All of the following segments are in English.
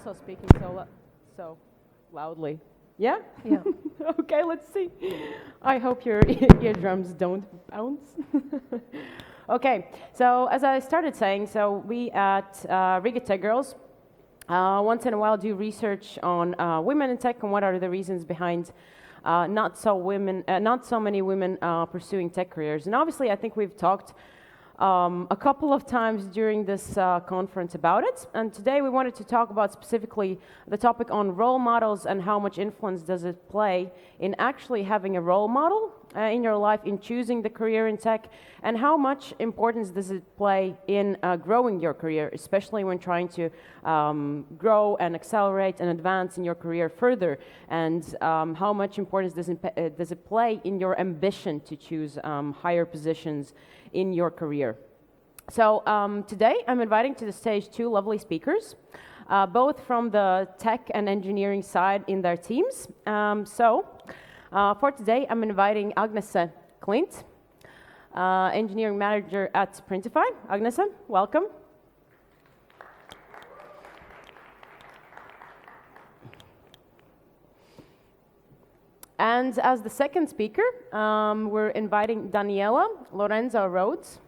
also speaking so loudly. Yeah? Yeah. Okay, let's see. I hope your eardrums don't bounce. Okay, so as I started saying, so we at Riga TechGirls once in a while do research on women in tech and what are the reasons behind not so many women pursuing tech careers. And obviously, I think we've talked a couple of times during this conference about it. And today we wanted to talk about specifically the topic on role models and how much influence does it play in actually having a role model in your life, in choosing the career in tech, and how much importance does it play in growing your career, especially when trying to grow and accelerate and advance in your career further, and how much importance does it play in your ambition to choose higher positions in your career. So today I'm inviting to the stage two lovely speakers, both from the tech and engineering side in their teams. For today I'm inviting Agnese Klints, engineering manager at Printify. Agnese, welcome. And as the second speaker, we're inviting Daniella, Lorenzo, Rhodes.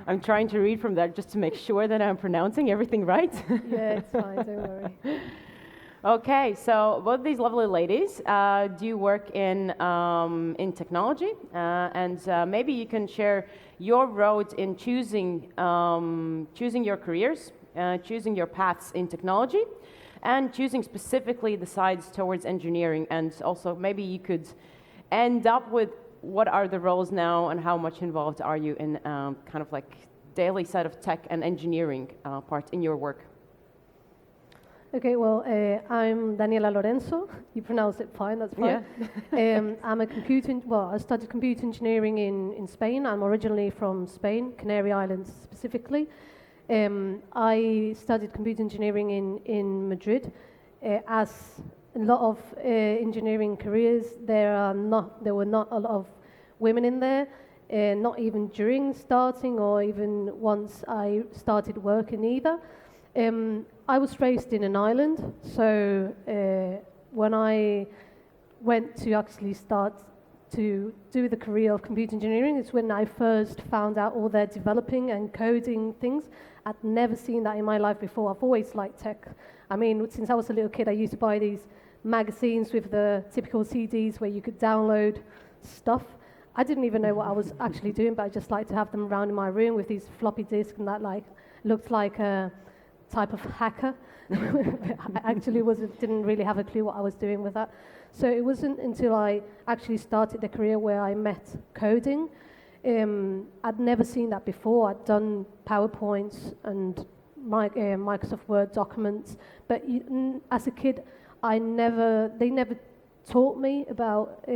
I'm trying to read from that just to make sure that I'm pronouncing everything right. Yeah, it's fine, don't worry. Okay, so both these lovely ladies do work in technology, and maybe you can share your road in choosing your careers, choosing your paths in technology, and choosing specifically the sides towards engineering, and also maybe you could end up with what are the roles now and how much involved are you in kind of like daily side of tech and engineering part in your work? Okay, well, I'm Daniella Lorenzo. You pronounce it fine, that's fine. Yeah. I studied computer engineering in Spain. I'm originally from Spain, Canary Islands specifically. I studied computer engineering in Madrid. As a lot of engineering careers, there were not a lot of women in there, not even during starting or even once I started working either. I was raised in an island, so when I went to actually start to do the career of computer engineering, it's when I first found out all their developing and coding things. I'd never seen that in my life before. I've always liked tech. I mean, since I was a little kid, I used to buy these magazines with the typical CDs where you could download stuff. I didn't even know what I was actually doing, but I just liked to have them around in my room with these floppy disks, and that looked like a type of hacker. I actually didn't really have a clue what I was doing with that. So it wasn't until I actually started the career where I met coding. I'd never seen that before. I'd done PowerPoints and Microsoft Word documents, but as a kid, they never taught me about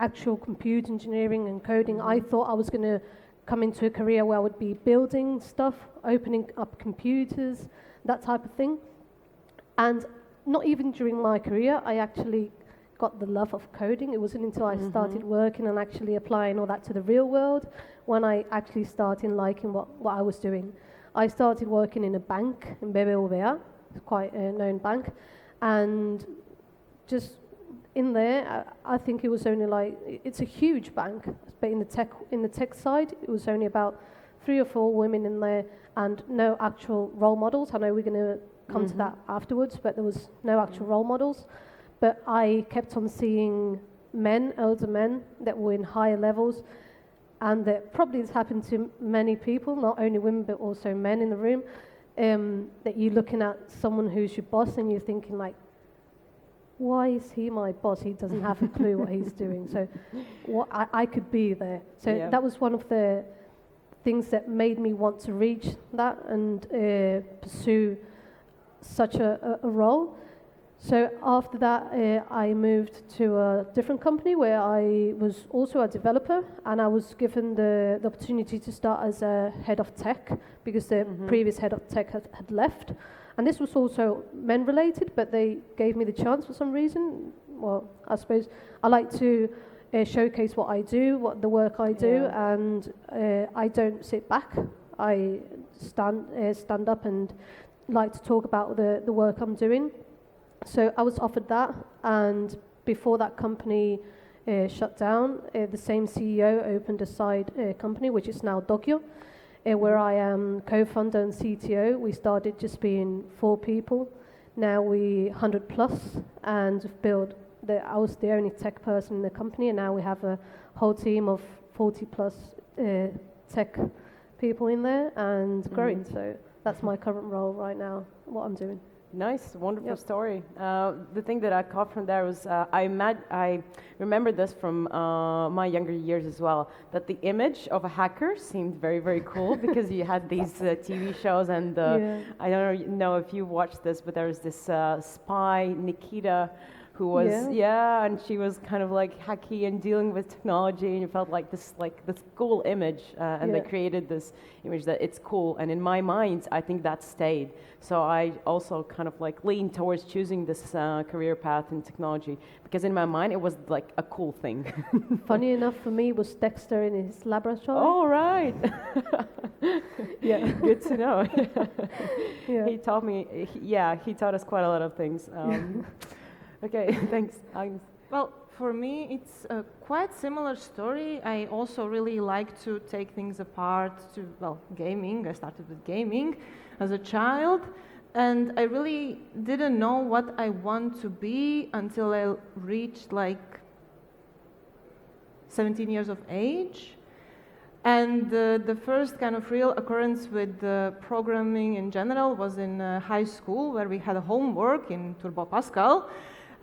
actual computer engineering and coding. I thought I was going to come into a career where I would be building stuff, opening up computers, that type of thing. And not even during my career, I actually got the love of coding. It wasn't until I started working and actually applying all that to the real world when I actually started liking what I was doing. I started working in a bank in Memeber, quite a known bank, and just in there, I think it was only it's a huge bank, but in the tech side, it was only about 3 or 4 women in there and no actual role models. I know we're going to come to that afterwards, but there was no actual role models. But I kept on seeing older men that were in higher levels, and that probably has happened to many people, not only women but also men in the room, that you're looking at someone who's your boss and you're thinking like, why is he my boss? He doesn't have a clue what he's doing. So I could be there. So that was one of the things that made me want to reach that and pursue such a role. So after that, I moved to a different company where I was also a developer, and I was given the opportunity to start as a head of tech because the previous head of tech had left. And this was also men related, but they gave me the chance for some reason. Well, I suppose I like to showcase what I do, what the work I do, and I don't sit back. I stand up and like to talk about the work I'm doing. So I was offered that, and before that company shut down, the same CEO opened a side company, which is now TOQIO, where I am co-founder and CTO. We started just being 4 people. Now we 100 plus, and built. I was the only tech person in the company, and now we have a whole team of 40 plus tech people in there and growing. So that's my current role right now, what I'm doing. Nice, wonderful story. The thing that I caught from there was I remember this from my younger years as well, that the image of a hacker seemed very, very cool because you had these TV shows and I don't know if you watched this, but there was this spy, Nikita, who was and she was kind of like hacky and dealing with technology, and you felt like this cool image, and they created this image that it's cool, and in my mind I think that stayed. So I also kind of like leaned towards choosing this career path in technology because in my mind it was like a cool thing. Funny enough for me was Dexter in his laboratory. Oh right. Yeah. Good to know. Yeah. He taught us quite a lot of things. Okay, thanks, Agnes. Well, for me, it's a quite similar story. I also really like to take things apart gaming. I started with gaming as a child, and I really didn't know what I want to be until I reached like 17 years of age. And the first kind of real occurrence with programming in general was in high school, where we had a homework in Turbo Pascal.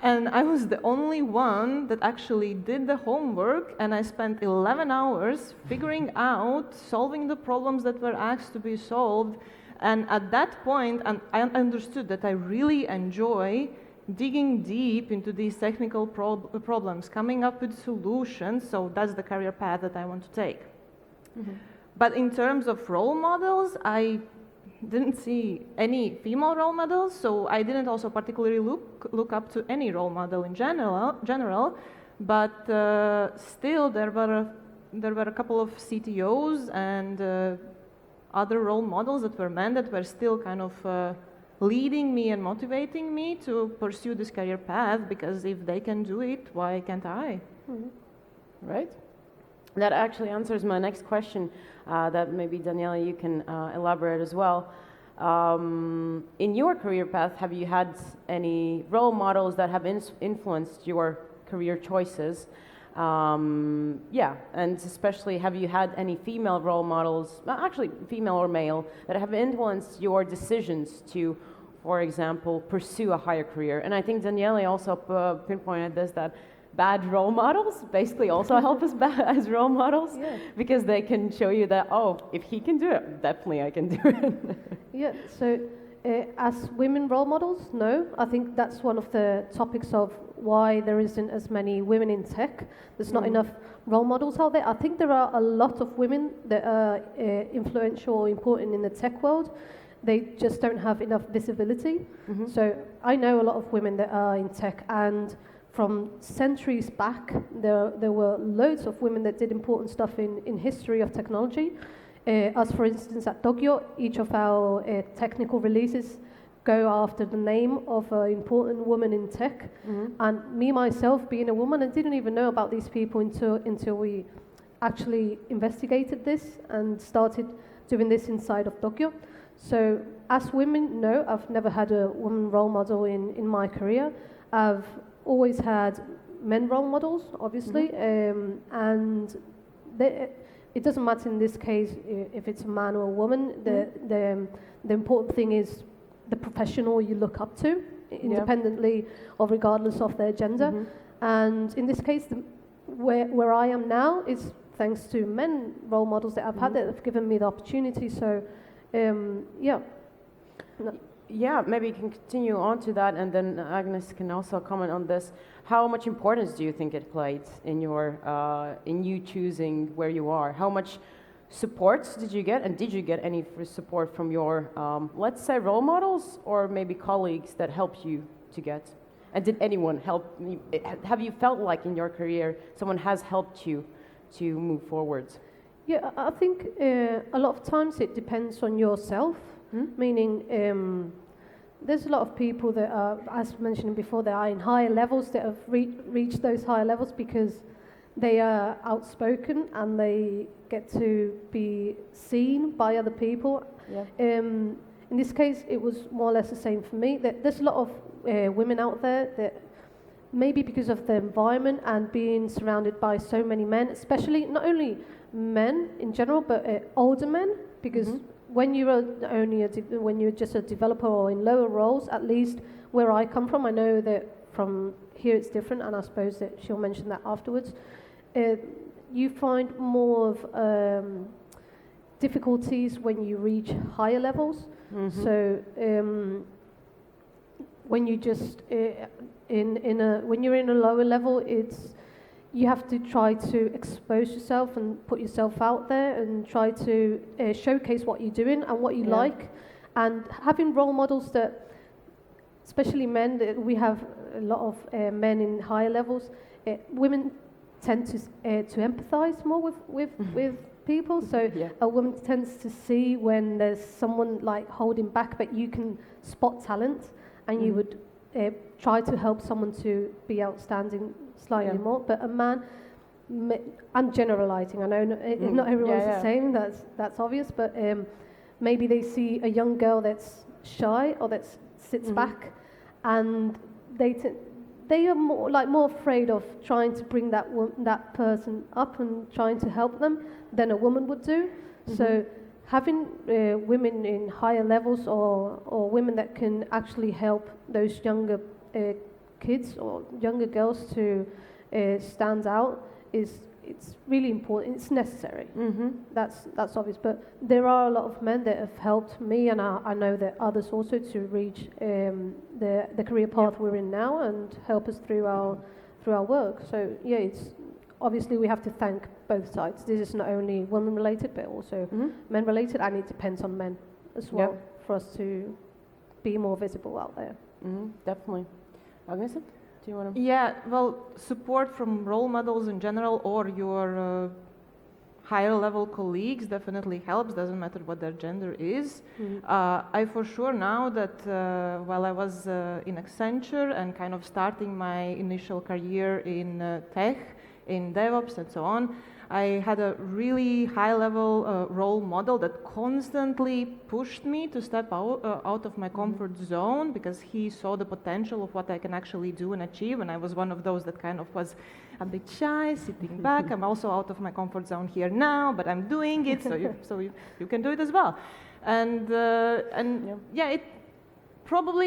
And I was the only one that actually did the homework, and I spent 11 hours figuring out, solving the problems that were asked to be solved. And at that point, I understood that I really enjoy digging deep into these technical problems, coming up with solutions. So that's the career path that I want to take. But in terms of role models, I didn't see any female role models, so I didn't also particularly look up to any role model in general. But still, there were a couple of CTOs and other role models that were men that were still kind of leading me and motivating me to pursue this career path, because if they can do it, why can't I? Right. That actually answers my next question, that maybe Daniella, you can elaborate as well. In your career path, have you had any role models that have influenced your career choices? And especially, have you had any female role models, actually female or male, that have influenced your decisions to, for example, pursue a higher career? And I think Daniela also pinpointed this, that bad role models basically also help us as role models, because they can show you that, oh, if he can do it, definitely I can do it. So as women role models, no. I think that's one of the topics of why there isn't as many women in tech. There's not enough role models out there. I think there are a lot of women that are influential or important in the tech world. They just don't have enough visibility. So I know a lot of women that are in tech, and from centuries back, there were loads of women that did important stuff in history of technology. As for instance, at TOQIO, each of our technical releases go after the name of an important woman in tech. And me, myself, being a woman, I didn't even know about these people until we actually investigated this and started doing this inside of TOQIO. So as women, no, I've never had a woman role model in my career. I've always had men role models, obviously, and it doesn't matter in this case if it's a man or a woman. The important thing is the professional you look up to, independently or regardless of their gender. And in this case, where I am now is thanks to men role models that I've had that have given me the opportunity. So, Yeah, maybe you can continue on to that, and then Agnes can also comment on this. How much importance do you think it played in your in you choosing where you are? How much support did you get, and did you get any support from your, let's say, role models, or maybe colleagues that helped you to get? And did anyone help you? Have you felt like in your career someone has helped you to move forwards? Yeah, I think a lot of times it depends on yourself, meaning there's a lot of people that are, as mentioned before, that are in higher levels that have reached those higher levels because they are outspoken and they get to be seen by other people. Yeah. In this case, it was more or less the same for me. There's a lot of women out there that maybe because of the environment and being surrounded by so many men, especially not only men in general, but older men, because when you're when you're just a developer or in lower roles, at least where I come from, I know that from here it's different, and I suppose that she'll mention that afterwards. You find more of difficulties when you reach higher levels. So when you just when you're in a lower level, you have to try to expose yourself and put yourself out there and try to showcase what you're doing and what you like, and having role models that, especially men, that we have a lot of men in higher levels. Women tend to empathize more with people, so a woman tends to see when there's someone like holding back, but you can spot talent, and you would try to help someone to be outstanding slightly more. But a man, I'm generalizing, I know not everyone's the same, that's obvious, but maybe they see a young girl that's shy or that sits back, and they are more afraid of trying to bring that person up and trying to help them than a woman would do. So having women in higher levels or women that can actually help those younger kids or younger girls to stand out it's really important. It's necessary. That's obvious. But there are a lot of men that have helped me, and I know that others also, to reach the career path we're in now and help us through our work. So yeah, it's obviously we have to thank both sides. This is not only women related, but also men related, and it depends on men as well for us to be more visible out there. Definitely. Agnese, do you want to? Yeah, well, support from role models in general or your higher level colleagues definitely helps, doesn't matter what their gender is. I for sure now that while I was in Accenture and kind of starting my initial career in tech, in DevOps and so on, I had a really high-level role model that constantly pushed me to step out of my comfort zone, because he saw the potential of what I can actually do and achieve, and I was one of those that kind of was a bit shy, sitting back. I'm also out of my comfort zone here now, but I'm doing it, so you can do it as well. And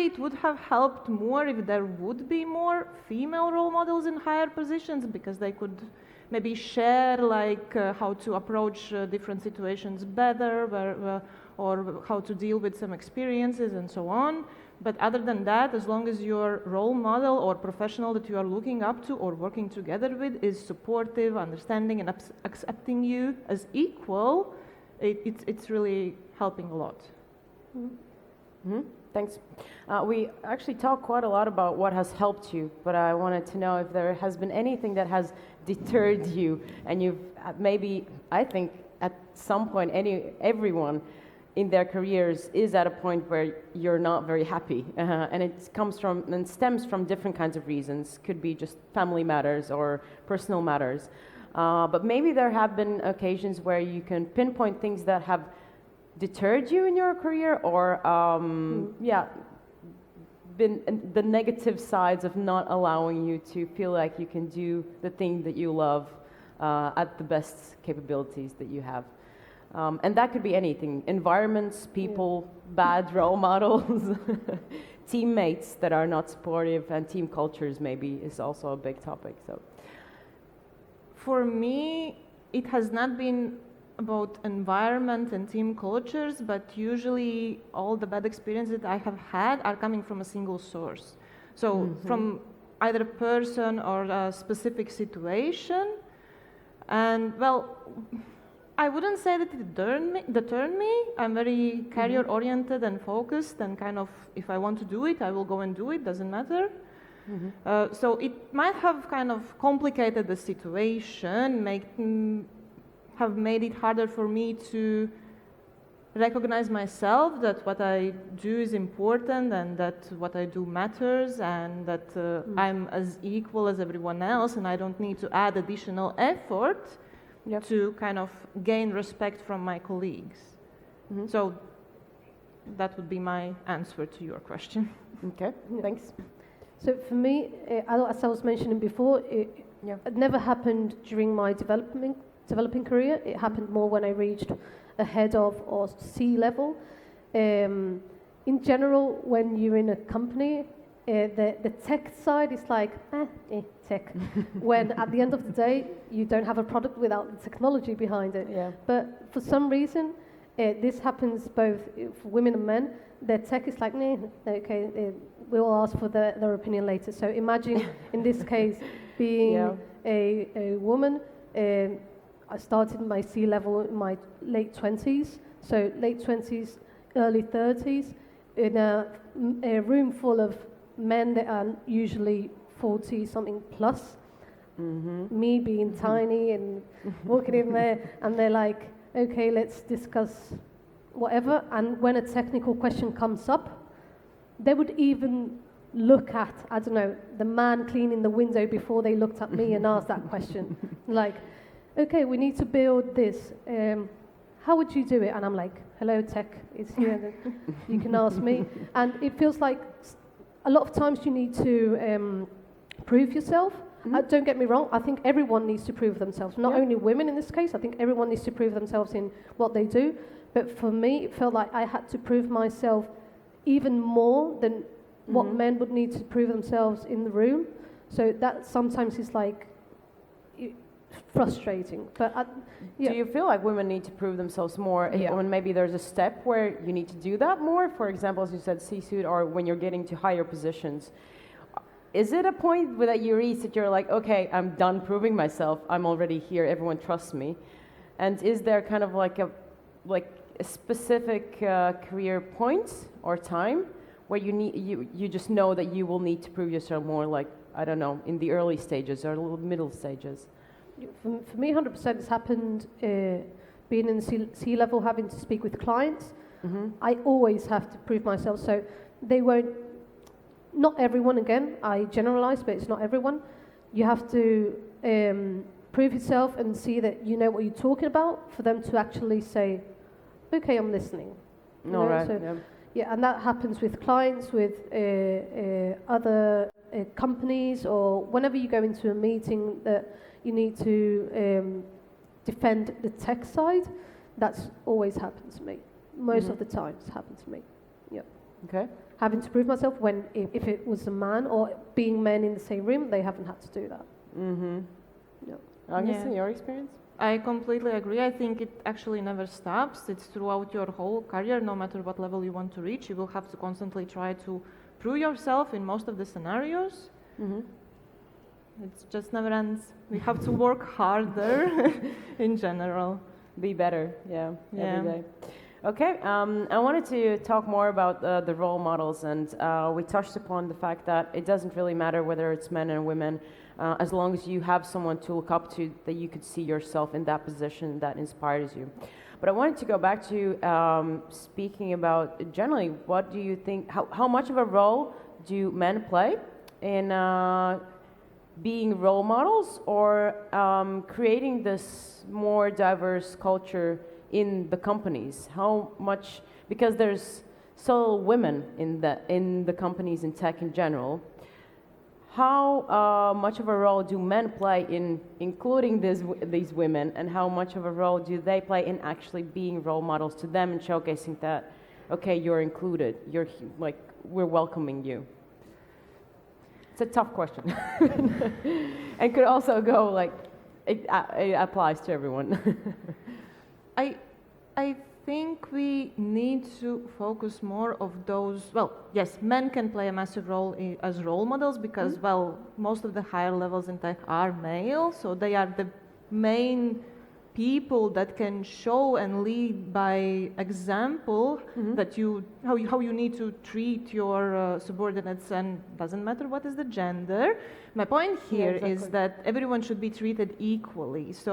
it would have helped more if there would be more female role models in higher positions, because they could maybe share like how to approach different situations better, or how to deal with some experiences and so on. But other than that, as long as your role model or professional that you are looking up to or working together with is supportive, understanding, and accepting you as equal, it's really helping a lot. Thanks. We actually talked quite a lot about what has helped you, but I wanted to know if there has been anything that has deterred you, and you've maybe, I think, at some point, everyone in their careers is at a point where you're not very happy, and it comes from and stems from different kinds of reasons. Could be just family matters or personal matters, but maybe there have been occasions where you can pinpoint things that have deterred you in your career, or been the negative sides of not allowing you to feel like you can do the thing that you love at the best capabilities that you have. And that could be anything: environments, people, bad role models, teammates that are not supportive, and team cultures maybe is also a big topic. So for me, it has not been about environment and team cultures, but usually all the bad experiences that I have had are coming from a single source. So from either a person or a specific situation. And well, I wouldn't say that it deterred me. I'm very career oriented and focused, and kind of, if I want to do it, I will go and do it, doesn't matter. So it might have kind of complicated the situation, have made it harder for me to recognize myself that what I do is important and that what I do matters and that I'm as equal as everyone else and I don't need to add additional effort to kind of gain respect from my colleagues. So that would be my answer to your question. Okay, thanks. So for me, as I was mentioning before, it never happened during my developing career. It happened more when I reached a head of or C-level. In general, when you're in a company, the tech side is like, tech. When at the end of the day, you don't have a product without the technology behind it. Yeah. But for some reason, this happens both for women and men. The tech is like, okay, we'll ask for their opinion later. So imagine, in this case, being a woman. I started my C-level in my late 20s, so late 20s, early 30s, in a room full of men that are usually 40-something plus. Me being tiny and walking in there, and they're like, okay, let's discuss whatever. And when a technical question comes up, they would even look at, I don't know, the man cleaning the window before they looked at me and asked that question. Like, okay, we need to build this. How would you do it? And I'm like, hello, tech, it's here. You can ask me. And it feels like a lot of times you need to prove yourself. Don't get me wrong, I think everyone needs to prove themselves. Not only women in this case, I think everyone needs to prove themselves in what they do. But for me, it felt like I had to prove myself even more than what men would need to prove themselves in the room. So that sometimes is like frustrating. But do you feel like women need to prove themselves more? When maybe there's a step where you need to do that more? For example, as you said, C-suite, or when you're getting to higher positions. Is it a point that you reach that you're like, okay, I'm done proving myself. I'm already here. Everyone trusts me. And is there kind of like a specific career point or time where you just know that you will need to prove yourself more, like, I don't know, in the early stages or little middle stages? For me, 100% it's happened being in C-level, having to speak with clients. I always have to prove myself, so they won't, not everyone again, I generalize, but it's not everyone. You have to prove yourself and see that you know what you're talking about for them to actually say, okay, I'm listening. All right, yeah, and that happens with clients, with other companies, or whenever you go into a meeting that you need to defend the tech side. That's always happened to me. Most of the time it's happened to me. Yeah. Okay. Having to prove myself when, if it was a man or being men in the same room, they haven't had to do that. Yeah. Agnese, your experience? I completely agree. I think it actually never stops. It's throughout your whole career, no matter what level you want to reach. You will have to constantly try to prove yourself in most of the scenarios. It just never ends. We have to work harder in general. Be better, every day. Okay, I wanted to talk more about the role models, and we touched upon the fact that it doesn't really matter whether it's men and women, as long as you have someone to look up to, that you could see yourself in that position that inspires you. But I wanted to go back to speaking about generally, what do you think, how much of a role do men play in being role models, or creating this more diverse culture in the companies? How much, because there's so little women in the companies in tech in general, how much of a role do men play in including these women, and how much of a role do they play in actually being role models to them and showcasing that, okay, you're included, you're like, we're welcoming you? It's a tough question. And could also go like, it applies to everyone. I think we need to focus more of those, well, yes, men can play a massive role as role models because, well, most of the higher levels in tech are male, so they are the main people that can show and lead by example that how you need to treat your subordinates, and doesn't matter what is the gender. My point here is that everyone should be treated equally. So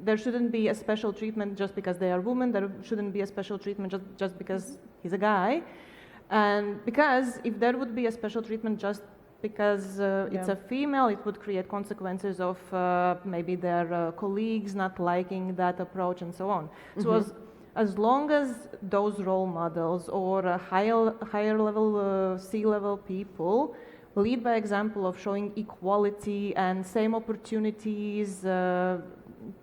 there shouldn't be a special treatment just because they are women. There shouldn't be a special treatment just because he's a guy. And because if there would be a special treatment just because it's a female, it would create consequences of maybe their colleagues not liking that approach and so on. So as long as those role models or higher level C-level people lead by example of showing equality and same opportunities,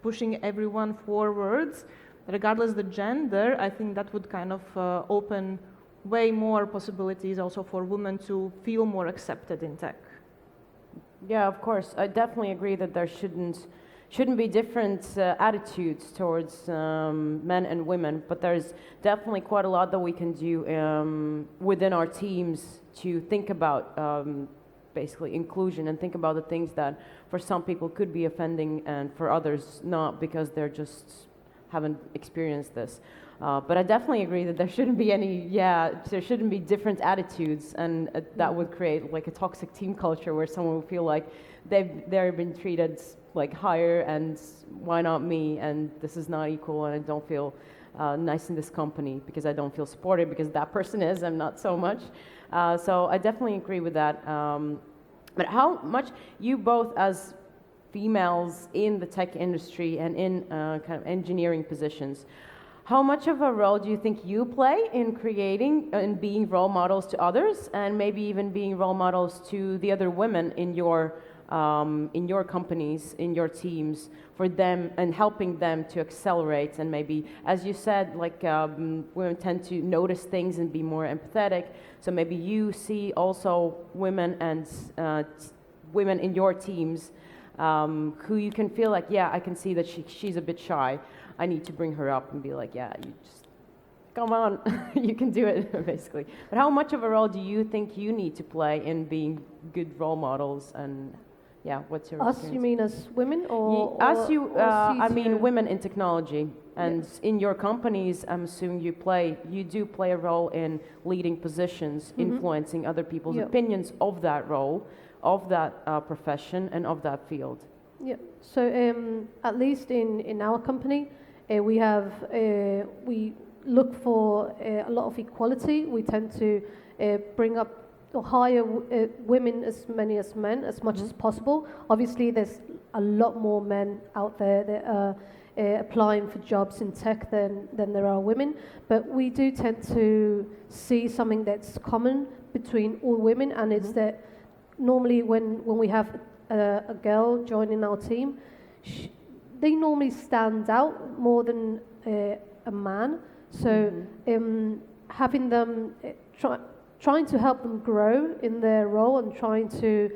pushing everyone forwards, regardless the gender, I think that would kind of open way more possibilities also for women to feel more accepted in tech. Yeah, of course. I definitely agree that there shouldn't be different attitudes towards men and women, but there's definitely quite a lot that we can do within our teams to think about basically inclusion and think about the things that for some people could be offending and for others not, because they're just haven't experienced this. But I definitely agree that there shouldn't be there shouldn't be different attitudes, and that would create like a toxic team culture where someone would feel like they're been treated like higher, and why not me, and this is not equal, and I don't feel nice in this company because I don't feel supported because that person is, I'm not so much. So I definitely agree with that. But how much you both as females in the tech industry and in kind of engineering positions, how much of a role do you think you play in creating and being role models to others, and maybe even being role models to the other women in your companies, in your teams, for them and helping them to accelerate? And maybe, as you said, like women tend to notice things and be more empathetic. So maybe you see also women and women in your teams who you can feel like, yeah, I can see that she's a bit shy. I need to bring her up and be like, yeah, you just come on, you can do it, basically. But how much of a role do you think you need to play in being good role models? And yeah, what's your Us, experience? you mean as women, or Us, you, or I mean CTO? women in technology. And Yes. in your companies, I'm assuming you do play a role in leading positions, influencing other people's Yep. opinions of that role, of that profession, and of that field. Yeah. So at least in our company, we look for a lot of equality. We tend to bring up or hire women as many as men as much as possible. Obviously, there's a lot more men out there that are applying for jobs in tech than there are women. But we do tend to see something that's common between all women, and it's that normally when we have a girl joining our team, they normally stand out more than a man. So having them trying to help them grow in their role and trying to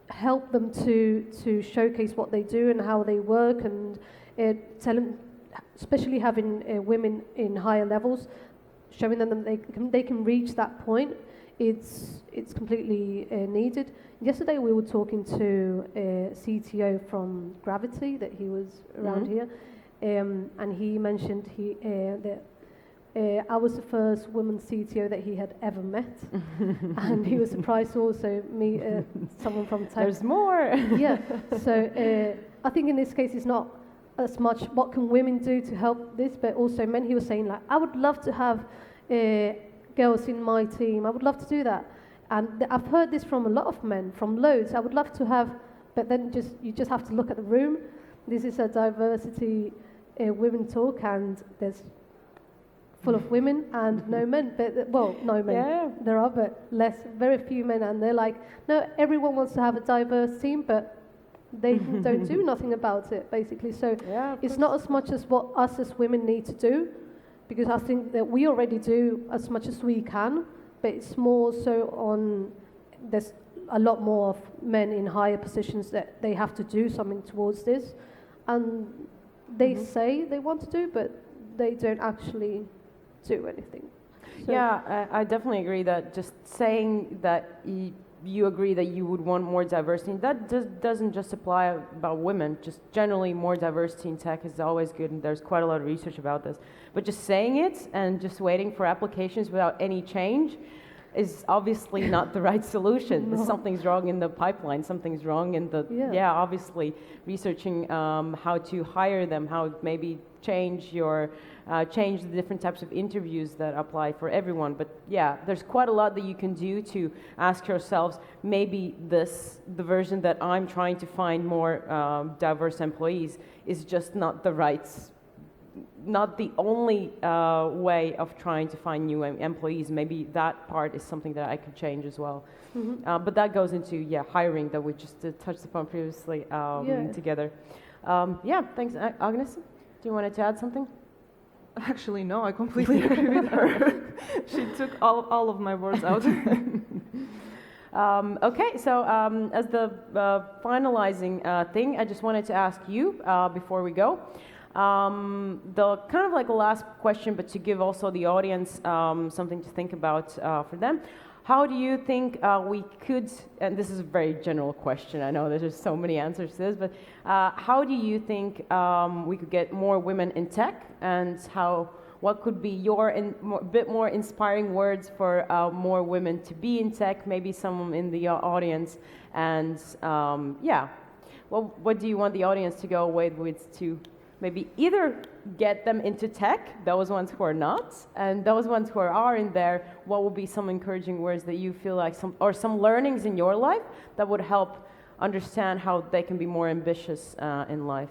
help them to showcase what they do and how they work, and tell them, especially having women in higher levels, showing them that they can reach that point. It's completely needed. Yesterday we were talking to a CTO from Gravity, that he was around here, and he mentioned that I was the first woman CTO that he had ever met, and he was surprised to also meet someone from tech. There's more. Yeah, so I think in this case it's not as much what can women do to help this, but also men. He was saying, like, I would love to have girls in my team. I would love to do that. And I've heard this from a lot of men, from loads. I would love to have, but then you just have to look at the room. This is a diversity women talk, and there's full of women and no men. But well, no men. Yeah. There are, but very few men. And they're like, no, everyone wants to have a diverse team, but they don't do nothing about it, basically. So Yeah, it's not as much as what us as women need to do, because I think that we already do as much as we can, but it's more so on, there's a lot more of men in higher positions that they have to do something towards this, and they say they want to do, but they don't actually do anything. So Yeah, I definitely agree that just saying that you agree that you would want more diversity. And that doesn't just apply about women, just generally more diversity in tech is always good, and there's quite a lot of research about this. But just saying it and just waiting for applications without any change is obviously not the right solution. No. Something's wrong in the pipeline, something's wrong in the, obviously researching how to hire them, how maybe change the different types of interviews that apply for everyone. But yeah, there's quite a lot that you can do to ask yourselves, maybe the version that I'm trying to find more diverse employees is just not the only way of trying to find new employees. Maybe that part is something that I could change as well. But that goes into hiring that we just touched upon previously together. Thanks, Agnese. Do you want to add something? Actually, no, I completely agree with her. She took all of my words out. Okay, so as the finalizing thing, I just wanted to ask you before we go, the kind of like a last question, but to give also the audience something to think about for them. How do you think we could, and this is a very general question, I know there's just so many answers to this, but how do you think we could get more women in tech, and what could be your bit more inspiring words for more women to be in tech, maybe someone in the audience, and what do you want the audience to go away with to maybe either get them into tech, those ones who are not, and those ones who are in there, what would be some encouraging words that you feel like some learnings in your life that would help understand how they can be more ambitious in life?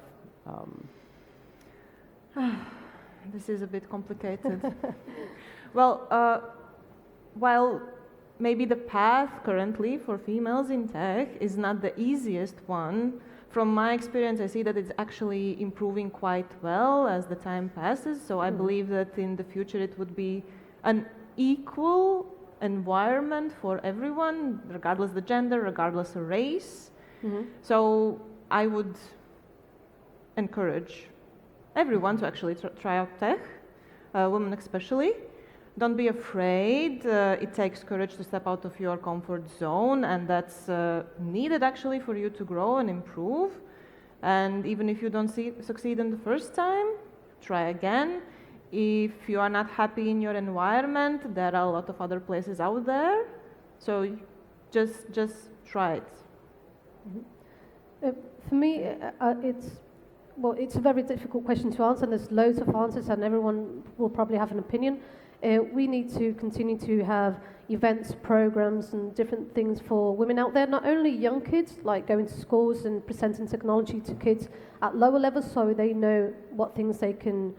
This is a bit complicated. Well, while maybe the path currently for females in tech is not the easiest one, from my experience, I see that it's actually improving quite well as the time passes. So I believe that in the future it would be an equal environment for everyone, regardless of the gender, regardless of race. So I would encourage everyone to actually try out tech, women especially. Don't be afraid. It takes courage to step out of your comfort zone, and that's needed actually for you to grow and improve. And even if you don't succeed in the first time, try again. If you are not happy in your environment, there are a lot of other places out there. So just try it. For me, it's a very difficult question to answer, and there's loads of answers, and everyone will probably have an opinion. We need to continue to have events, programs, and different things for women out there, not only young kids, like going to schools and presenting technology to kids at lower levels so they know what things they can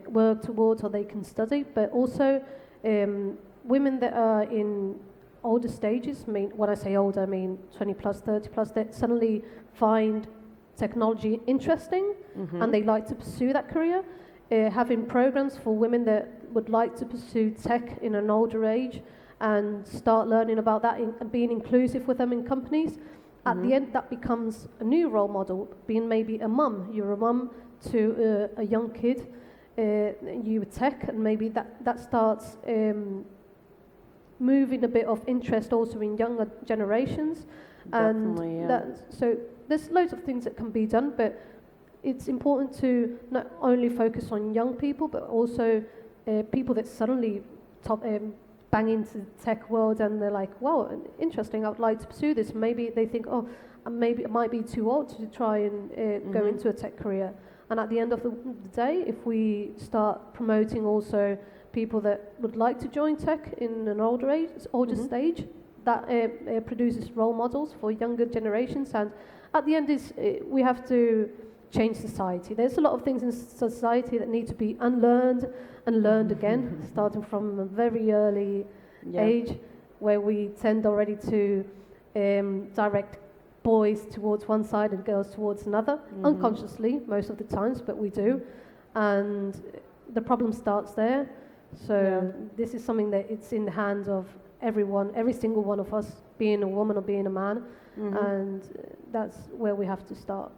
work towards or they can study, but also women that are in older stages. I mean, when I say older, I mean 20 plus, 30 plus, that suddenly find technology interesting and they like to pursue that career. Having programs for women that would like to pursue tech in an older age and start learning about that and being inclusive with them in companies. At the end, that becomes a new role model, being maybe a mum. You're a mum to a young kid, you with tech, and maybe that starts moving a bit of interest also in younger generations. Definitely, and so there's loads of things that can be done, but it's important to not only focus on young people, but also people that suddenly bang into the tech world and they're like, wow, interesting, I would like to pursue this. Maybe they think, oh, maybe it might be too old to try and go into a tech career. And at the end of the day, if we start promoting also people that would like to join tech in an older stage, that produces role models for younger generations. And at the end is we have to change society. There's a lot of things in society that need to be unlearned and learned again, starting from a very early age, where we tend already to direct boys towards one side and girls towards another, unconsciously most of the times, but we do. And the problem starts there. So this is something that it's in the hands of everyone, every single one of us, being a woman or being a man, and that's where we have to start.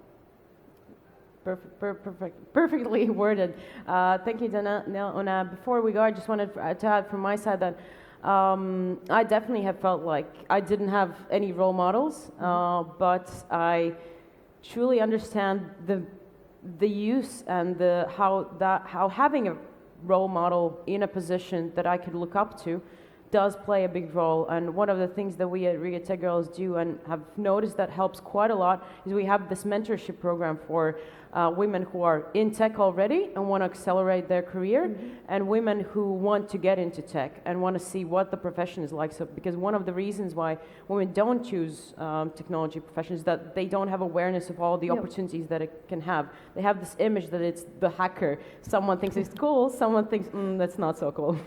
Perfectly worded. Thank you, Daniella. Before we go, I just wanted to add from my side that I definitely have felt like I didn't have any role models, but I truly understand the use and how having a role model in a position that I could look up to does play a big role. And one of the things that we at Riga TechGirls do and have noticed that helps quite a lot is we have this mentorship program for women who are in tech already and want to accelerate their career, and women who want to get into tech and want to see what the profession is like. So, because one of the reasons why women don't choose technology professions is that they don't have awareness of all the opportunities that it can have. They have this image that it's the hacker. Someone thinks it's cool, someone thinks that's not so cool.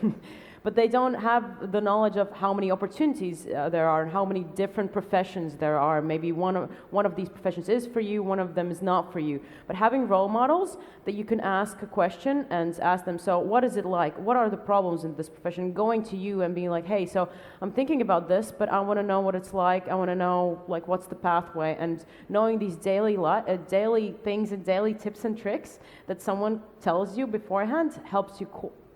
But they don't have the knowledge of how many opportunities there are and how many different professions there are. Maybe one of these professions is for you, one of them is not for you. But having role models that you can ask a question and ask them, so what is it like? What are the problems in this profession? Going to you and being like, hey, so I'm thinking about this, but I want to know what it's like. I want to know like what's the pathway, and knowing these daily things and daily tips and tricks that someone tells you beforehand helps you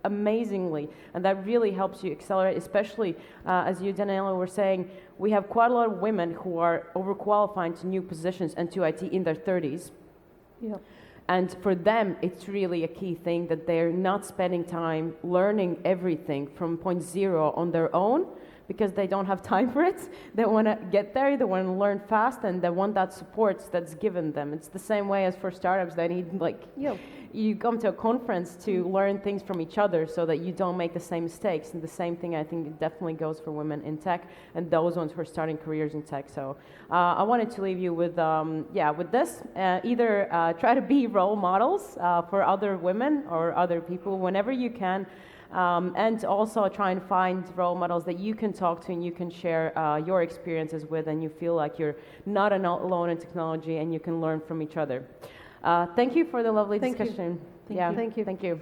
amazingly, and that really helps you accelerate, especially as you, Daniella, were saying, we have quite a lot of women who are overqualified to new positions and to IT in their 30s. Yeah. And for them, it's really a key thing that they're not spending time learning everything from point zero on their own, because they don't have time for it. They want to get there, they want to learn fast, and they want that support that's given them. It's the same way as for startups. They need, like, you come to a conference to learn things from each other so that you don't make the same mistakes. And the same thing, I think, it definitely goes for women in tech and those ones who are starting careers in tech. So I wanted to leave you with this. Either try to be role models for other women or other people whenever you can. And also try and find role models that you can talk to and you can share your experiences with, and you feel like you're not alone in technology and you can learn from each other. Thank you for the lovely discussion. Thank you. Thank you.